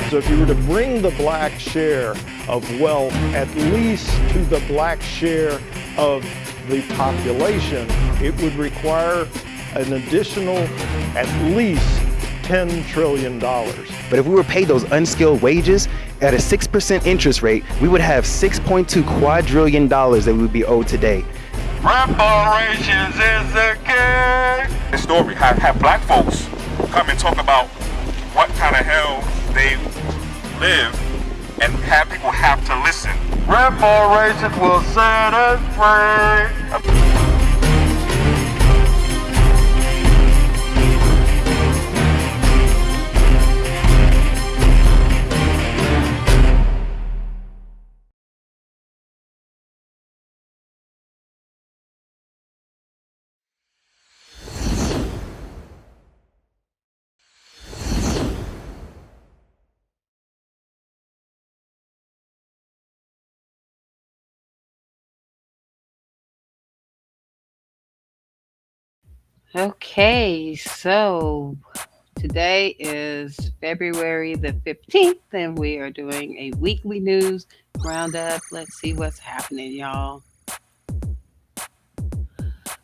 So if you were to bring the black share of wealth at least to the black share of the population, it would require an additional at least $10 trillion. But if we were paid those unskilled wages at a 6% interest rate, we would have $6.2 quadrillion that we would be owed today. Reparations is the key. The story have black folks come and talk about what kind of hell they live and have people have to listen. Reparations will set us free. Okay, so today is February the 15th, and we are doing a weekly news roundup. Let's see what's happening, y'all.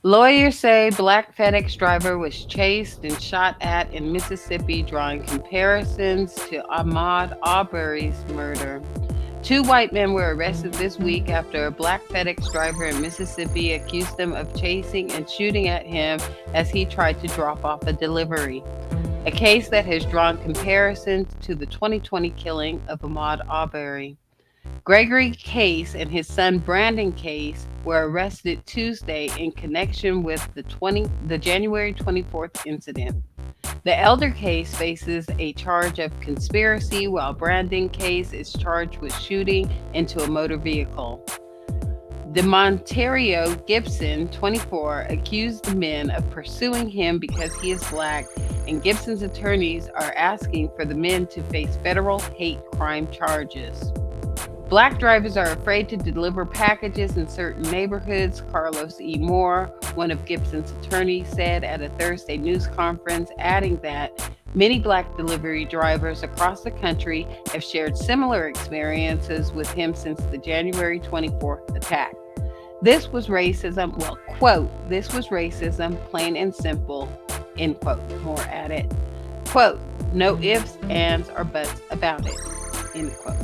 Lawyers say black FedEx driver was chased and shot at in Mississippi, drawing comparisons to Ahmaud Arbery's murder. 2 white men were arrested this week after a black FedEx driver in Mississippi accused them of chasing and shooting at him as he tried to drop off a delivery. A case that has drawn comparisons to the 2020 killing of Ahmaud Arbery. Gregory Case and his son Brandon Case were arrested Tuesday in connection with the January 24th incident. The elder Case faces a charge of conspiracy, while Brandon Case is charged with shooting into a motor vehicle. DeMonterio Gibson, 24, accused the men of pursuing him because he is black, and Gibson's attorneys are asking for the men to face federal hate crime charges. Black drivers are afraid to deliver packages in certain neighborhoods, Carlos E. Moore, one of Gibson's attorneys, said at a Thursday news conference, adding that many black delivery drivers across the country have shared similar experiences with him since the January 24th attack. This was racism, well, quote, this was racism, plain and simple, end quote, Moore added. Quote, no ifs, ands, or buts about it, end quote.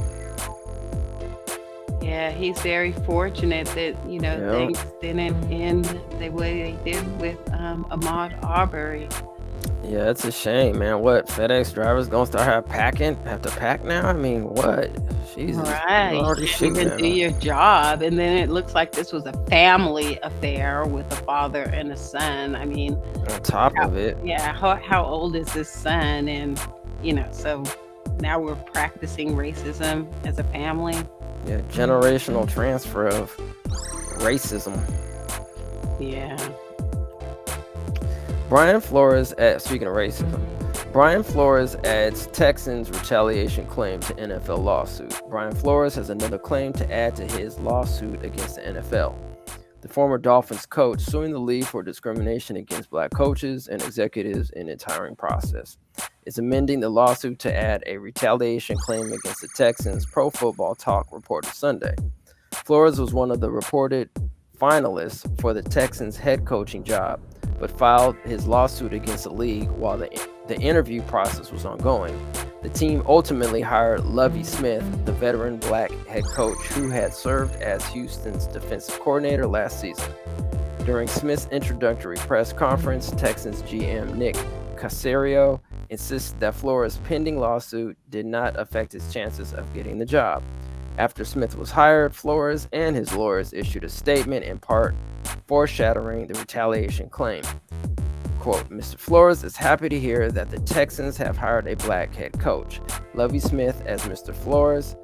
Yeah, he's very fortunate that, things didn't end the way they did with Ahmaud Arbery. Yeah, it's a shame, man. What, FedEx drivers gonna start have to pack now? I mean, what? Jesus, right. You can't even do your job. And then it looks like this was a family affair with a father and a son. I mean, on top of it. Yeah, how old is this son? And, so now we're practicing racism as a family. Yeah, generational transfer of racism. Yeah. Speaking of racism, Brian Flores adds Texans retaliation claim to NFL lawsuit. Brian Flores has another claim to add to his lawsuit against the NFL. The former Dolphins coach suing the league for discrimination against black coaches and executives in its hiring process is amending the lawsuit to add a retaliation claim against the Texans, Pro Football Talk reported Sunday. Flores was one of the reported finalists for the Texans head coaching job, but filed his lawsuit against the league while the interview process was ongoing. The team ultimately hired Lovie Smith, the veteran black head coach who had served as Houston's defensive coordinator last season. During Smith's introductory press conference, Texans GM Nick Caserio insisted that Flores' pending lawsuit did not affect his chances of getting the job. After Smith was hired, Flores and his lawyers issued a statement in part foreshadowing the retaliation claim. Quote, Mr. Flores is happy to hear that the Texans have hired a black head coach. Lovie Smith as Mr. Flores,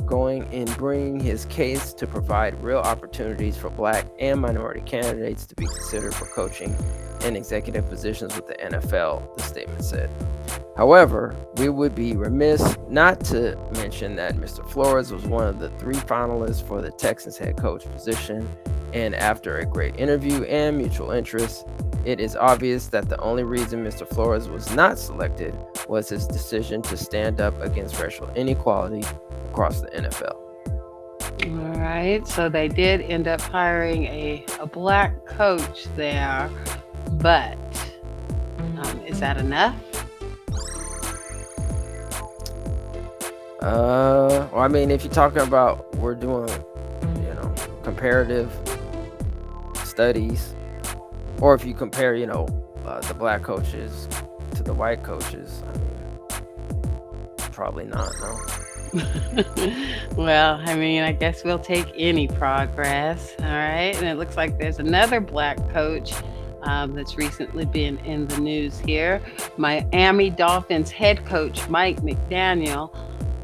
going and bringing his case to provide real opportunities for black and minority candidates to be considered for coaching and executive positions with the NFL, the statement said. However, we would be remiss not to mention that Mr. Flores was one of the 3 finalists for the Texans head coach position, and after a great interview and mutual interest, it is obvious that the only reason Mr. Flores was not selected was his decision to stand up against racial inequality across the NFL. All right, so they did end up hiring a black coach there, but is that enough? Well, I mean, if you're talking about we're doing, comparative studies, or if you compare, the black coaches to the white coaches, I mean, probably not, no. Well, I mean, I guess we'll take any progress. All right. And it looks like there's another black coach that's recently been in the news here. Miami Dolphins head coach Mike McDaniel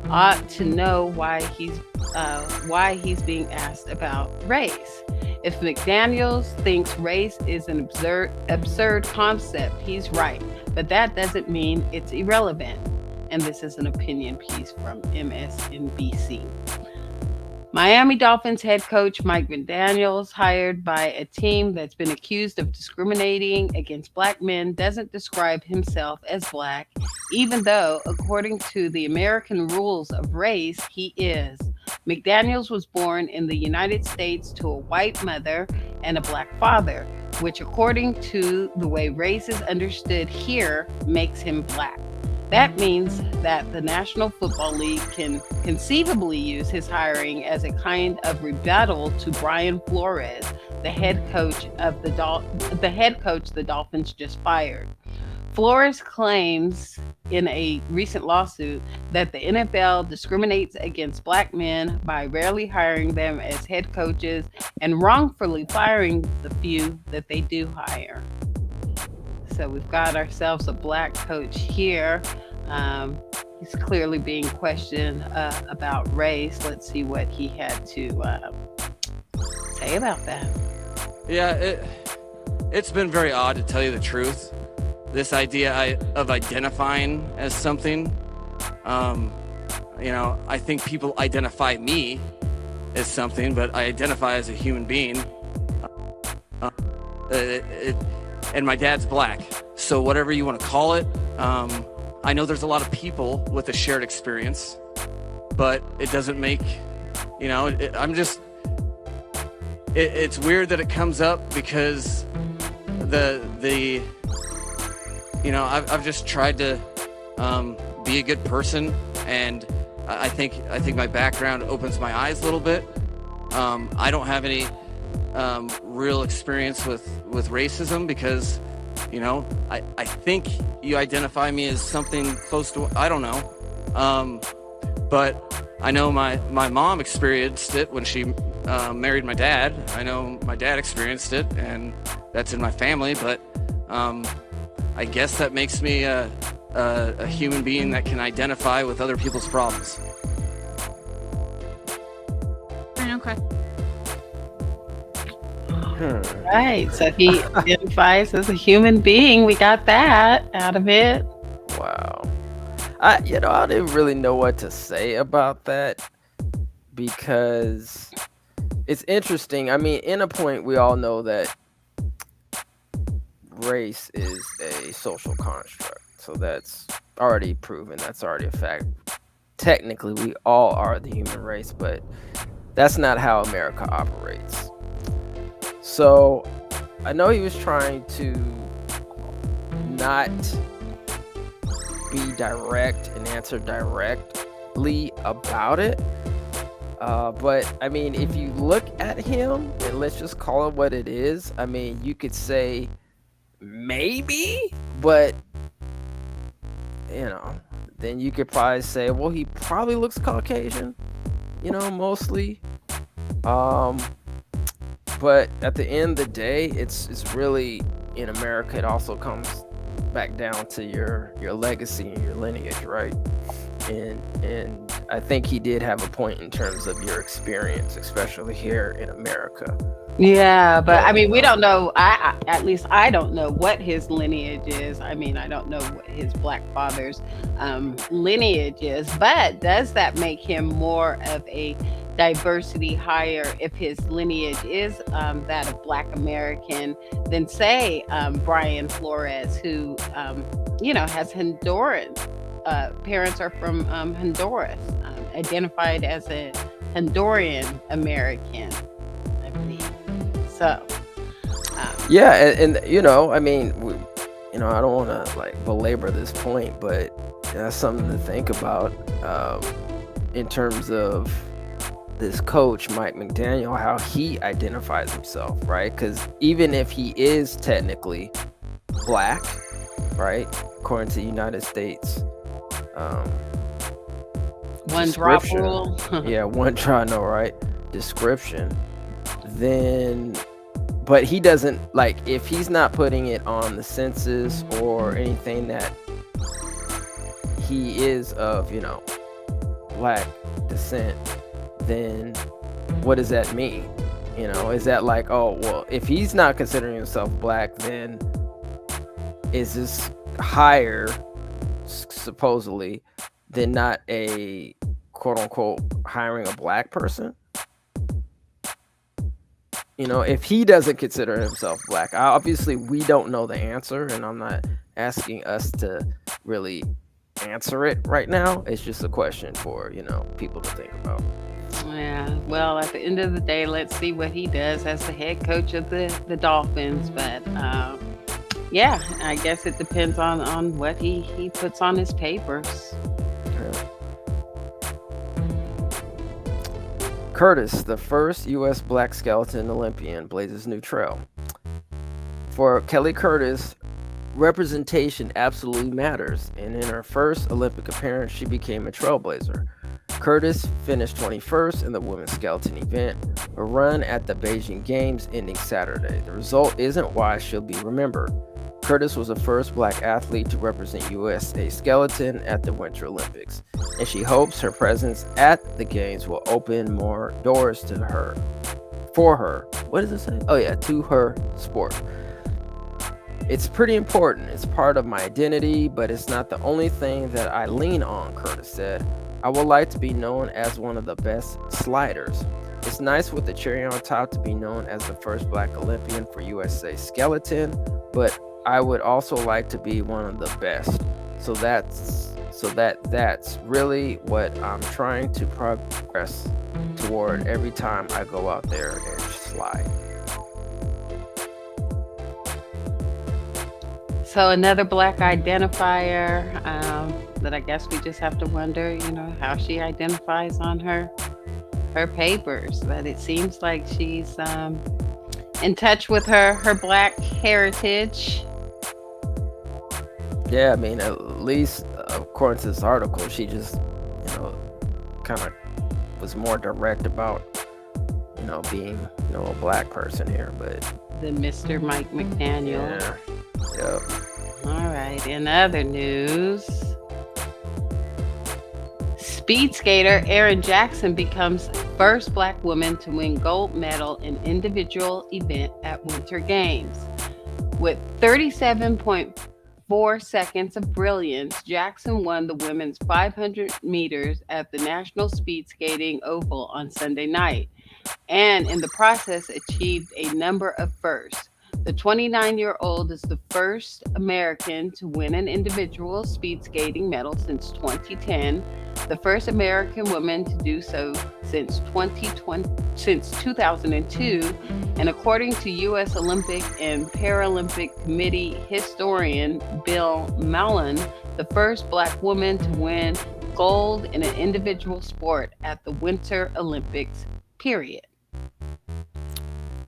ought to know why he's being asked about race. If McDaniels thinks race is an absurd concept, he's right. But that doesn't mean it's irrelevant. And this is an opinion piece from MSNBC. Miami Dolphins head coach Mike McDaniels, hired by a team that's been accused of discriminating against black men, doesn't describe himself as black, even though, according to the American rules of race, he is. McDaniels was born in the United States to a white mother and a black father, which, according to the way race is understood here, makes him black. That means that the National Football League can conceivably use his hiring as a kind of rebuttal to Brian Flores, the head coach the Dolphins just fired. Flores claims in a recent lawsuit that the NFL discriminates against black men by rarely hiring them as head coaches and wrongfully firing the few that they do hire. So we've got ourselves a black coach here. He's clearly being questioned about race. Let's see what he had to say about that. Yeah, it's been very odd, to tell you the truth. This idea of identifying as something, I think people identify me as something, but I identify as a human being. And my dad's black, so whatever you want to call it. I know there's a lot of people with a shared experience, but it doesn't make, it's weird that it comes up because I've just tried to be a good person, and I think my background opens my eyes a little bit. I don't have any real experience with racism because, I think you identify me as something close to, I don't know. But I know my mom experienced it when she married my dad. I know my dad experienced it, and that's in my family, but I guess that makes me a human being that can identify with other people's problems. Okay. Right. So he identifies as a human being. We got that out of it. Wow. I didn't really know what to say about that because it's interesting. I mean, in a point, we all know that race is a social construct. So that's already proven. That's already a fact. Technically, we all are the human race, but that's not how America operates. So I know he was trying to not be direct and answer directly about it. But I mean, if you look at him, and let's just call it what it is, I mean, you could say maybe, but then you could probably say, well, he probably looks Caucasian, mostly. But at the end of the day, it's really, in America, it also comes back down to your legacy and your lineage, right? And I think he did have a point in terms of your experience, especially here in America. Yeah, but I mean, we don't know. At least I don't know what his lineage is. I mean, I don't know what his black father's lineage is. But does that make him more of a diversity hire if his lineage is that of Black American than, say, Brian Flores, who has Honduran parents are from Honduras, identified as a Honduran American, I believe. So, Yeah, and I mean, I don't want to like belabor this point, but that's something to think about in terms of this coach, Mike McDaniel, how he identifies himself, right? Because even if he is technically black, right, according to the United States one drop description, rule. yeah, one drop, no, right, description, then, but he doesn't, like, if he's not putting it on the census or anything that he is of, black descent, then what does that mean? Is that like, oh, well, if he's not considering himself black, then is this higher, supposedly, than not a quote unquote hiring a black person? If he doesn't consider himself black, obviously we don't know the answer, and I'm not asking us to really answer it right now. It's just a question for, people to think about. Yeah, well, at the end of the day, let's see what he does as the head coach of the Dolphins. But yeah, I guess it depends on what he puts on his papers. Curtis, the first U.S. black skeleton Olympian, blazes new trail. For Kelly Curtis, representation absolutely matters, and in her first Olympic appearance, she became a trailblazer. Curtis finished 21st in the women's skeleton event, a run at the Beijing Games ending Saturday. The result isn't why she'll be remembered. Curtis was the first black athlete to represent USA skeleton at the Winter Olympics, and she hopes her presence at the Games will open more doors to her, for her. What does it say? Oh yeah, to her sport. It's pretty important. It's part of my identity, but it's not the only thing that I lean on, Curtis said. I would like to be known as one of the best sliders. It's nice with the cherry on top to be known as the first black Olympian for USA skeleton, but I would also like to be one of the best. So that's really what I'm trying to progress toward every time I go out there and slide. So another black identifier that I guess we just have to wonder, how she identifies on her papers. But it seems like she's in touch with her black heritage. Yeah, I mean, at least according to this article, she just, kind of was more direct about, being, a black person here. But the Mr. Mike McDaniel. Yeah. Yep. All right. In other news, speed skater Erin Jackson becomes first black woman to win gold medal in individual event at Winter Games. With 37.4 seconds of brilliance, Jackson won the women's 500 meters at the National Speed Skating Oval on Sunday night, and in the process achieved a number of firsts. The 29-year-old is the first American to win an individual speed skating medal since 2010, the first American woman to do so since 2002, and according to U.S. Olympic and Paralympic Committee historian Bill Mallon, the first black woman to win gold in an individual sport at the Winter Olympics, period.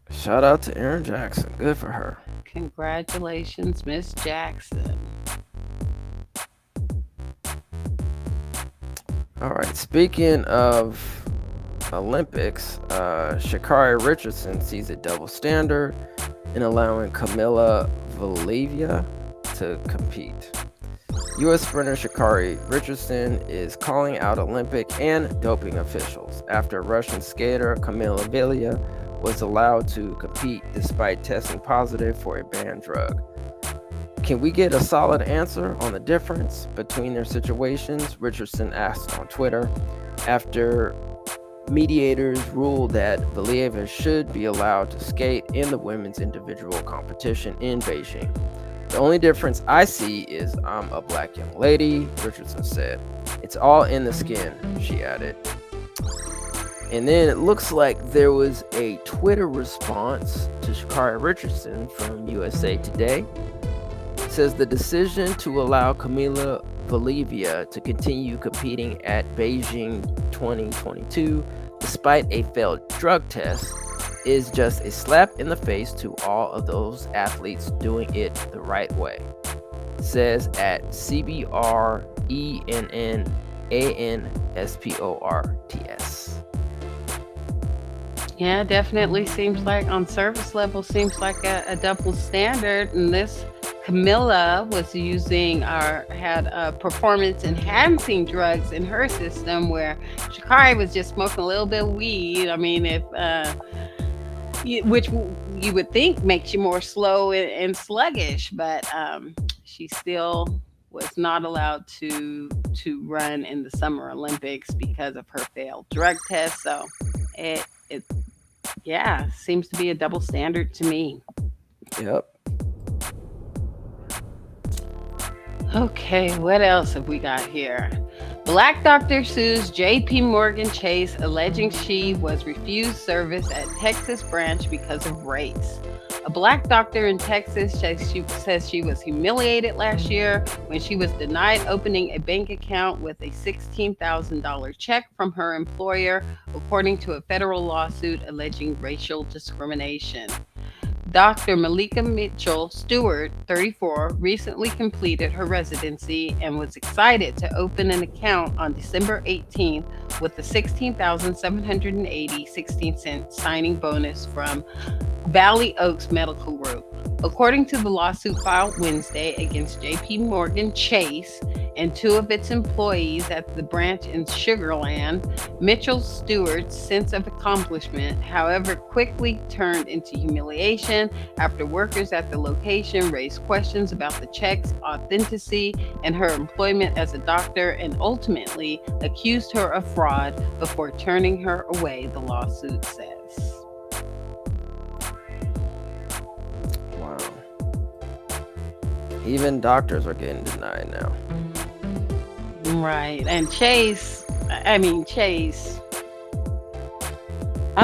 Shout out to Erin Jackson. Good for her. Congratulations, Miss Jackson. All right. Speaking of Olympics, Sha'Carri Richardson sees a double standard in allowing Kamila Valieva to compete. U.S. sprinter Sha'Carri Richardson is calling out Olympic and doping officials after Russian skater Kamila Valieva was allowed to compete despite testing positive for a banned drug. Can we get a solid answer on the difference between their situations? Richardson asked on Twitter after mediators ruled that Valieva should be allowed to skate in the women's individual competition in Beijing. The only difference I see is I'm a black young lady, Richardson said. It's all in the skin, she added. And then it looks like there was a Twitter response to Sha'Carri Richardson from USA Today. It says the decision to allow Kamila Valieva to continue competing at Beijing 2022 despite a failed drug test is just a slap in the face to all of those athletes doing it the right way, says at CBRENNANSPORTS. Yeah, definitely seems like on surface level seems like a double standard. And this Kamila was using or had performance enhancing drugs in her system, where Sha'Carri was just smoking a little bit of weed. I mean, if which you would think makes you more slow and sluggish, but she still was not allowed to run in the Summer Olympics because of her failed drug test. So it seems to be a double standard to me. Yep. Okay, what else have we got here? Black doctor sues JP Morgan Chase, alleging she was refused service at Texas branch because of race. A black doctor in Texas says she was humiliated last year when she was denied opening a bank account with a $16,000 check from her employer, according to a federal lawsuit alleging racial discrimination. Dr. Malika Mitchell Stewart, 34, recently completed her residency and was excited to open an account on December 18th with a $16,780 16-cent signing bonus from Valley Oaks Medical Group. According to the lawsuit filed Wednesday against JP Morgan Chase and two of its employees at the branch in Sugar Land, Mitchell Stewart's sense of accomplishment, however, quickly turned into humiliation after workers at the location raised questions about the check's authenticity and her employment as a doctor, and ultimately accused her of fraud before turning her away, the lawsuit says. Wow. Even doctors are getting denied now. Right. And Chase, I'm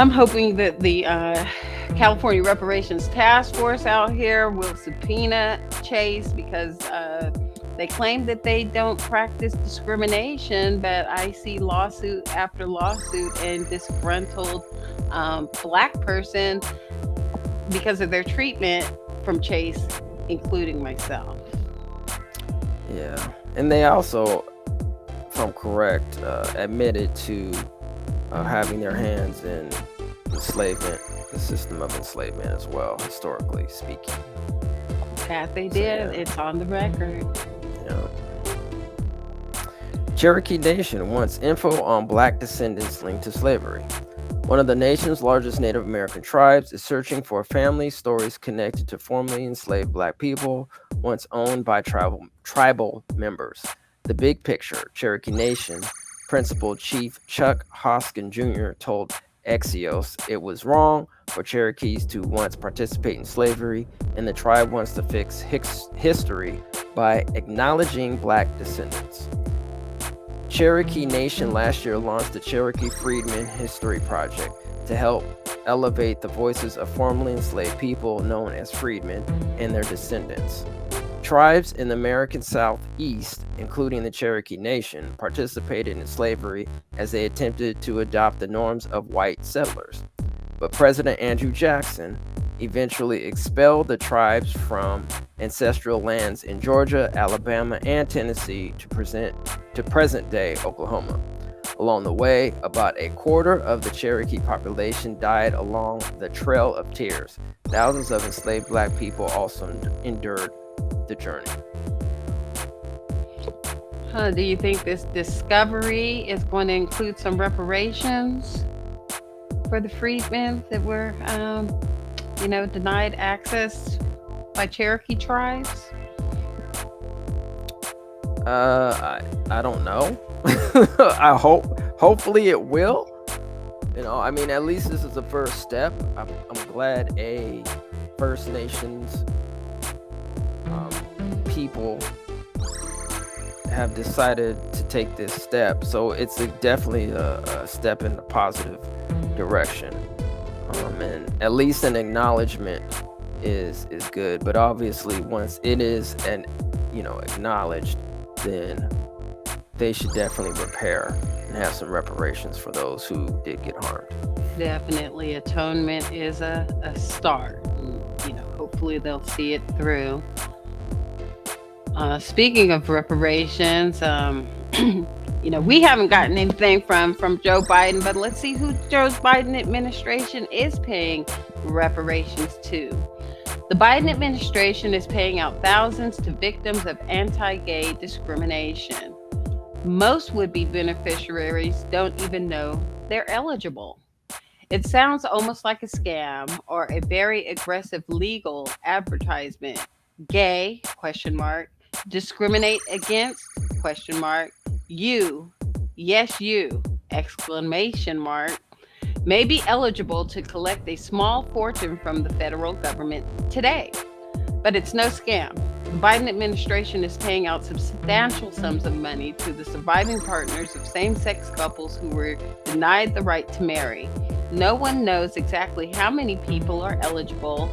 hoping that the California Reparations Task Force out here will subpoena Chase, because they claim that they don't practice discrimination, but I see lawsuit after lawsuit and disgruntled black person because of their treatment from Chase, including myself. Yeah. And they also, if I'm correct, admitted to having their hands in enslavement, the system of enslavement as well, historically speaking. That they did. So, yeah. It's on the record. Yeah. Cherokee Nation wants info on black descendants linked to slavery. One of the nation's largest Native American tribes is searching for family stories connected to formerly enslaved black people once owned by tribal members. The Big Picture, Cherokee Nation Principal Chief Chuck Hoskin Jr. told Axios it was wrong for Cherokees to once participate in slavery, and the tribe wants to fix history by acknowledging black descendants. Cherokee Nation last year launched the Cherokee Freedmen History Project to help elevate the voices of formerly enslaved people known as freedmen and their descendants. Tribes in the American Southeast, including the Cherokee Nation, participated in slavery as they attempted to adopt the norms of white settlers. But President Andrew Jackson eventually expelled the tribes from ancestral lands in Georgia, Alabama, and Tennessee to present-day Oklahoma. Along the way, about a quarter of the Cherokee population died along the Trail of Tears. Thousands of enslaved black people also endured the journey. Do you think this discovery is going to include some reparations for the freedmen that were, denied access by Cherokee tribes? I don't know. Hopefully it will. At least this is the first step. I'm glad First Nations people have decided to take this step. So it's definitely a step in a positive direction. And at least an acknowledgement is good. But obviously, once it is acknowledged, then they should definitely repair and have some reparations for those who did get harmed. Definitely, atonement is a start. Hopefully they'll see it through. Speaking of reparations, we haven't gotten anything from Joe Biden, but let's see who Joe Biden administration is paying reparations to. The Biden administration is paying out thousands to victims of anti-gay discrimination. Most would-be beneficiaries don't even know they're eligible. It sounds almost like a scam or a very aggressive legal advertisement. Gay, ? Discriminate against, ? You, yes you, ! May be eligible to collect a small fortune from the federal government today. But it's no scam. The Biden administration is paying out substantial sums of money to the surviving partners of same-sex couples who were denied the right to marry. No one knows exactly how many people are eligible,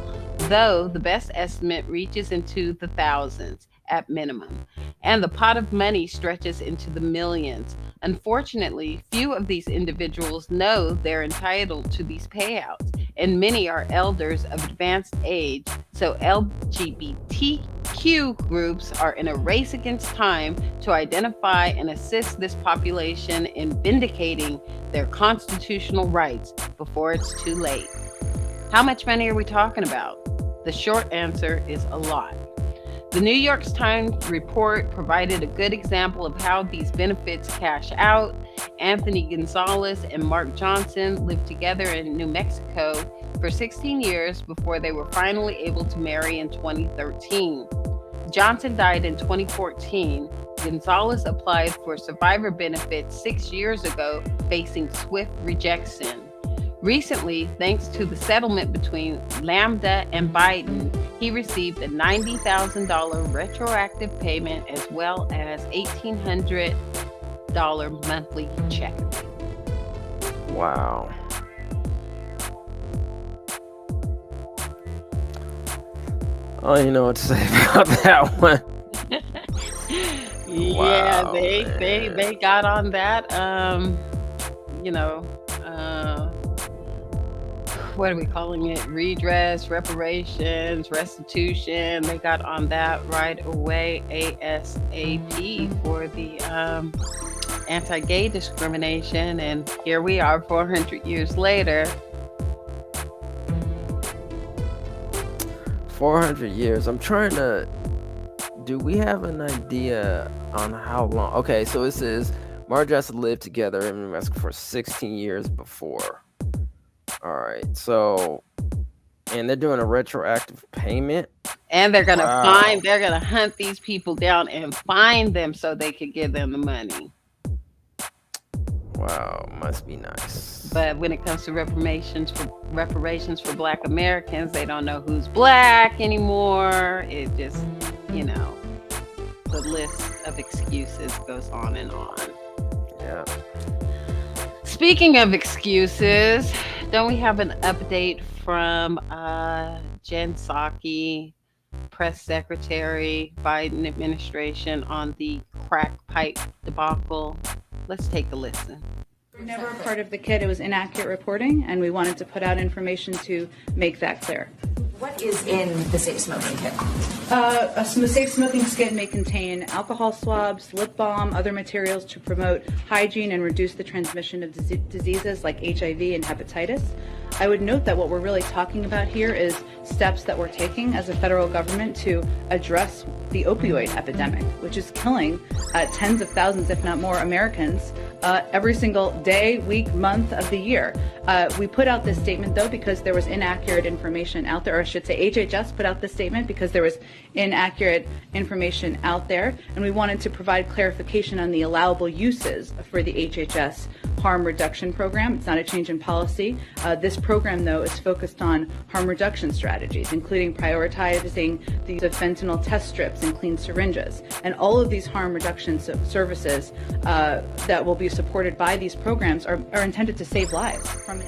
though the best estimate reaches into the thousands at minimum, and the pot of money stretches into the millions. Unfortunately, few of these individuals know they're entitled to these payouts, and many are elders of advanced age, so LGBTQ groups are in a race against time to identify and assist this population in vindicating their constitutional rights before it's too late. How much money are we talking about? The short answer is a lot. The New York Times report provided a good example of how these benefits cash out. Anthony Gonzalez and Mark Johnson lived together in New Mexico for 16 years before they were finally able to marry in 2013. Johnson died in 2014. Gonzalez applied for survivor benefits 6 years ago, facing swift rejection. Recently, thanks to the settlement between Lambda and Biden, he received a $90,000 retroactive payment as well as $1,800 monthly check. Wow. I don't even know what to say about that one. Yeah, Wow, they got on that. What are we calling it? Redress, reparations, restitution. They got on that right away, ASAP, for the anti-gay discrimination. And here we are 400 years later. 400 years. I'm trying to... Do we have an idea on how long? Okay, so it says Marjassa lived together in New Mexico for 16 years before. All right, so, and they're doing a retroactive payment, and they're gonna hunt these people down and find them so they could give them the money. Wow, must be nice. But when it comes to reparations for Black Americans, they don't know who's Black anymore. It just, the list of excuses goes on and on. Yeah. Speaking of excuses, don't we have an update from Jen Psaki, press secretary, Biden administration, on the crack pipe debacle? Let's take a listen. We're never a part of the kit. It was inaccurate reporting, and we wanted to put out information to make that clear. What is in the safe smoking kit? A safe smoking kit may contain alcohol swabs, lip balm, other materials to promote hygiene and reduce the transmission of diseases like HIV and hepatitis. I would note that what we're really talking about here is steps that we're taking as a federal government to address the opioid epidemic, which is killing tens of thousands, if not more, Americans every single day, week, month of the year. We put out this statement, though, because there was inaccurate information out there, or I should say HHS put out this statement because there was inaccurate information out there, and we wanted to provide clarification on the allowable uses for the HHS harm reduction program. It's not a change in policy. This program, though, is focused on harm reduction strategies, including prioritizing the use of fentanyl test strips and clean syringes. And all of these harm reduction services that will be supported by these programs are intended to save lives from an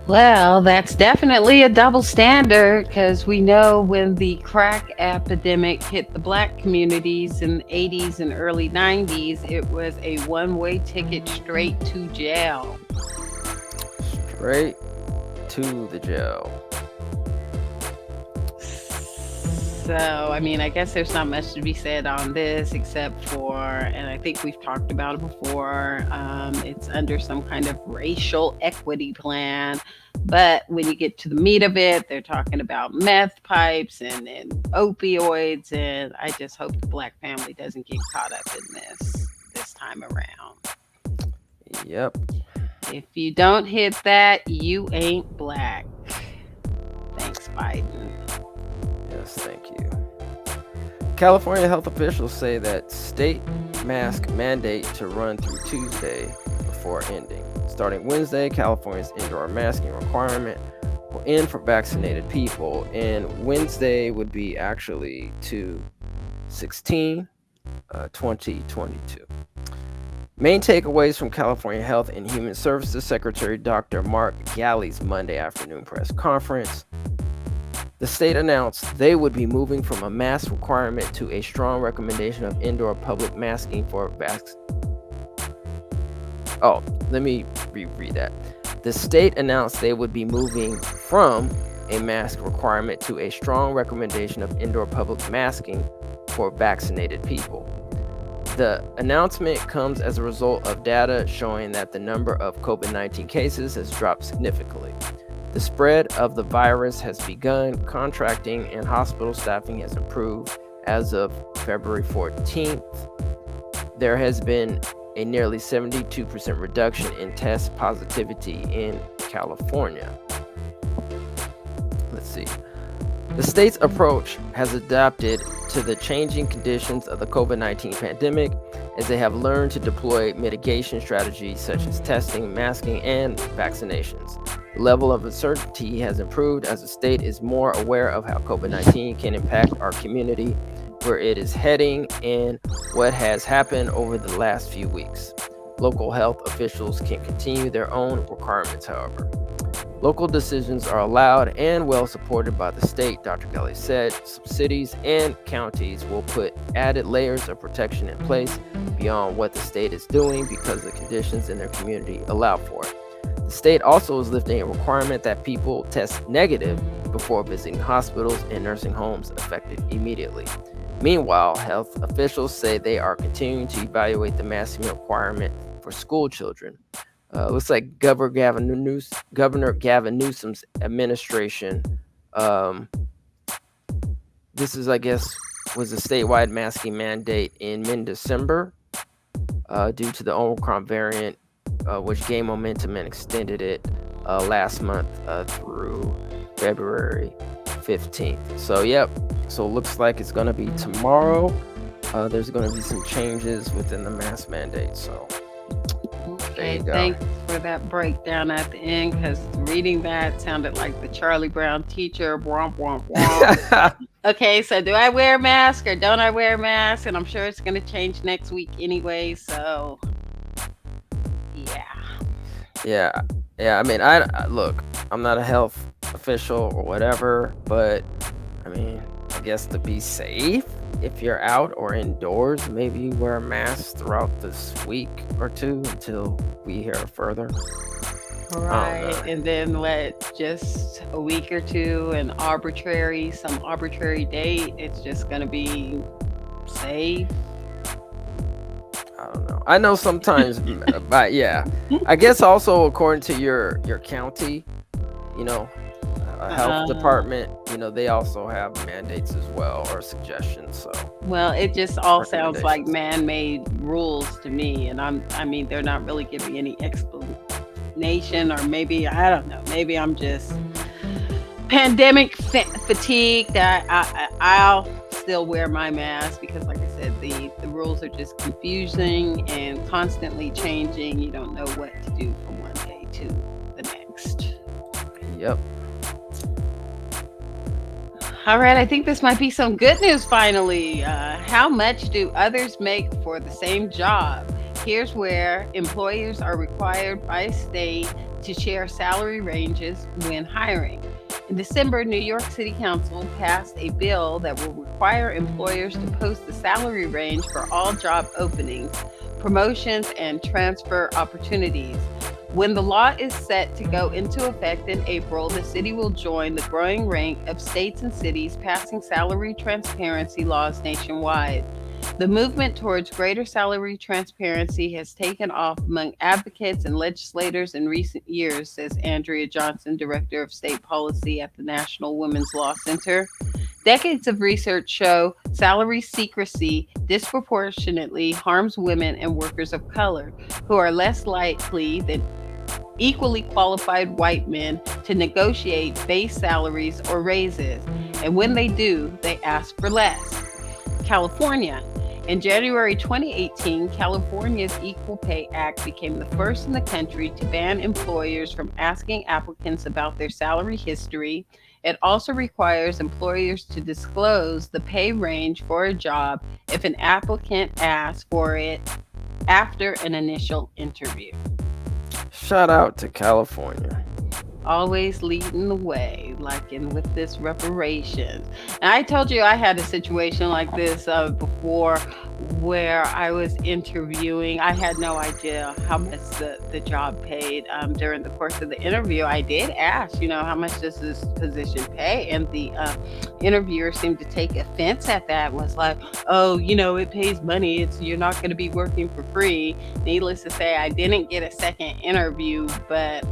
Well, that's definitely a double standard, because we know when the crack epidemic hit the Black communities in the 80s and early 90s, it was a one-way ticket straight to jail. Straight to the jail. So, I mean, I guess there's not much to be said on this except for, and I think we've talked about it before, it's under some kind of racial equity plan. But when you get to the meat of it, they're talking about meth pipes and opioids. And I just hope the Black family doesn't get caught up in this time around. Yep. If you don't hit that, you ain't Black. Thanks, Biden. Yes, thank you. California health officials say that state mask mandate to run through Tuesday before ending. Starting Wednesday, California's indoor masking requirement will end for vaccinated people, and Wednesday would be actually 2/16, 2022. Main takeaways from California Health and Human Services Secretary Dr. Mark Galley's Monday afternoon press conference. The state announced they would be moving from a mask requirement to a strong recommendation of indoor public masking for Oh, let me reread that. The state announced they would be moving from a mask requirement to a strong recommendation of indoor public masking for vaccinated people. The announcement comes as a result of data showing that the number of COVID-19 cases has dropped significantly. The spread of the virus has begun, contracting and hospital staffing has improved. As of February 14th, there has been a nearly 72% reduction in test positivity in California. Let's see. The state's approach has adapted to the changing conditions of the COVID-19 pandemic, as they have learned to deploy mitigation strategies such as testing, masking, and vaccinations. The level of uncertainty has improved as the state is more aware of how COVID-19 can impact our community, where it is heading, and what has happened over the last few weeks. Local health officials can continue their own requirements, however. Local decisions are allowed and well supported by the state, Dr. Kelly said. Some cities and counties will put added layers of protection in place beyond what the state is doing because the conditions in their community allow for it. The state also is lifting a requirement that people test negative before visiting hospitals and nursing homes affected immediately. Meanwhile, health officials say they are continuing to evaluate the masking requirement for school children. Looks like Governor Gavin Newsom's administration, this is, I guess, was a statewide masking mandate in mid-December due to the Omicron variant, which gained momentum and extended it last month through February 15th. So, yep. So it looks like it's going to be tomorrow. There's going to be some changes within the mask mandate. So, okay, thanks for that breakdown at the end, because reading that sounded like the Charlie Brown teacher. Womp, womp, womp. Okay, so do I wear a mask or don't I wear a mask? And I'm sure it's going to change next week anyway. So, yeah. I mean, I look, I'm not a health official or whatever, but I mean, I guess to be safe, if you're out or indoors, maybe you wear a mask throughout this week or two until we hear further. Right, and then just a week or two, some arbitrary date, it's just going to be safe. I don't know. I know sometimes, but yeah, I guess also according to your county, health department, they also have mandates as well, or suggestions. So, well, it just all sounds like man-made rules to me, and I mean, they're not really giving any explanation, or maybe I don't know. Maybe I'm just pandemic fatigue. I'll still wear my mask because, like I said, the rules are just confusing and constantly changing. You don't know what to do from one day to the next. Yep. All right, I think this might be some good news finally. How much do others make for the same job? Here's where employers are required by state to share salary ranges when hiring. In December, New York City Council passed a bill that will require employers to post the salary range for all job openings, promotions, and transfer opportunities. When the law is set to go into effect in April, the city will join the growing rank of states and cities passing salary transparency laws nationwide. The movement towards greater salary transparency has taken off among advocates and legislators in recent years, says Andrea Johnson, Director of State Policy at the National Women's Law Center. Decades of research show salary secrecy disproportionately harms women and workers of color, who are less likely than equally qualified white men to negotiate base salaries or raises. And when they do, they ask for less. California. In January 2018, California's Equal Pay Act became the first in the country to ban employers from asking applicants about their salary history. It also requires employers to disclose the pay range for a job if an applicant asks for it after an initial interview. Shout out to California. Always leading the way, like in with this reparations. And I told you I had a situation like this before, where I was interviewing. I had no idea how much the job paid. During the course of the interview, I did ask, how much does this position pay? And the interviewer seemed to take offense at that, was like, oh, it pays money. You're not going to be working for free. Needless to say, I didn't get a second interview, but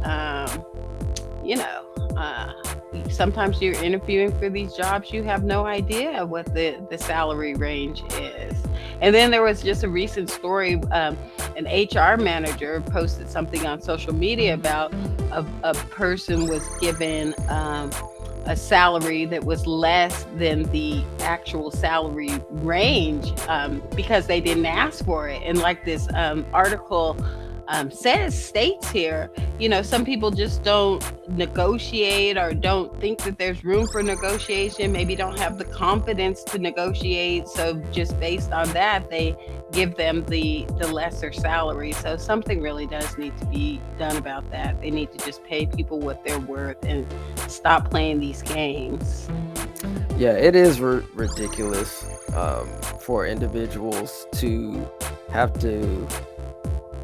sometimes you're interviewing for these jobs, you have no idea what the salary range is. And then there was just a recent story, an HR manager posted something on social media about a person was given a salary that was less than the actual salary range because they didn't ask for it. And like this article states here, some people just don't negotiate or don't think that there's room for negotiation, maybe don't have the confidence to negotiate. So just based on that, they give them the lesser salary. So something really does need to be done about that. They need to just pay people what they're worth and stop playing these games. Yeah, it is ridiculous for individuals to have to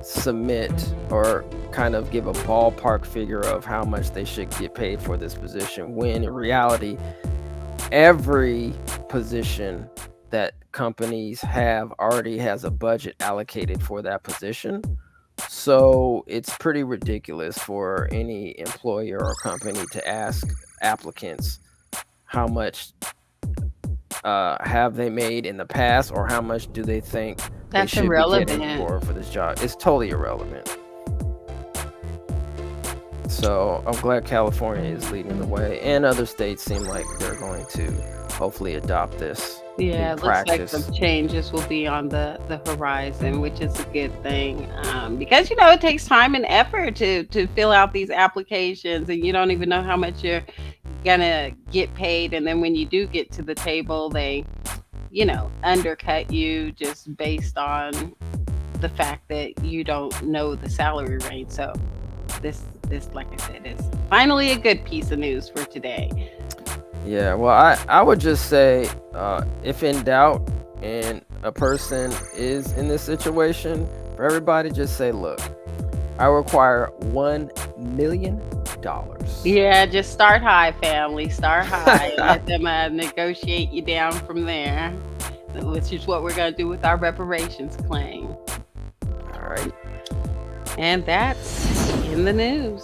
submit or kind of give a ballpark figure of how much they should get paid for this position, when in reality every position that companies have already has a budget allocated for that position. So it's pretty ridiculous for any employer or company to ask applicants how much have they made in the past, or how much do they think that's they should irrelevant. be getting for this job. It's totally irrelevant. So I'm glad California is leading the way, and other states seem like they're going to hopefully adopt this. Yeah, it looks like some changes will be on the horizon, which is a good thing, because it takes time and effort to fill out these applications, and you don't even know how much you're gonna get paid. And then when you do get to the table, they undercut you just based on the fact that you don't know the salary range. So this like I said, is finally a good piece of news for today. Yeah, well, I would just say, if in doubt and a person is in this situation, for everybody, just say, look, I require $1 million. Yeah, just start high, family. Start high. Let them negotiate you down from there, which is what we're going to do with our reparations claim. All right. And that's in the news.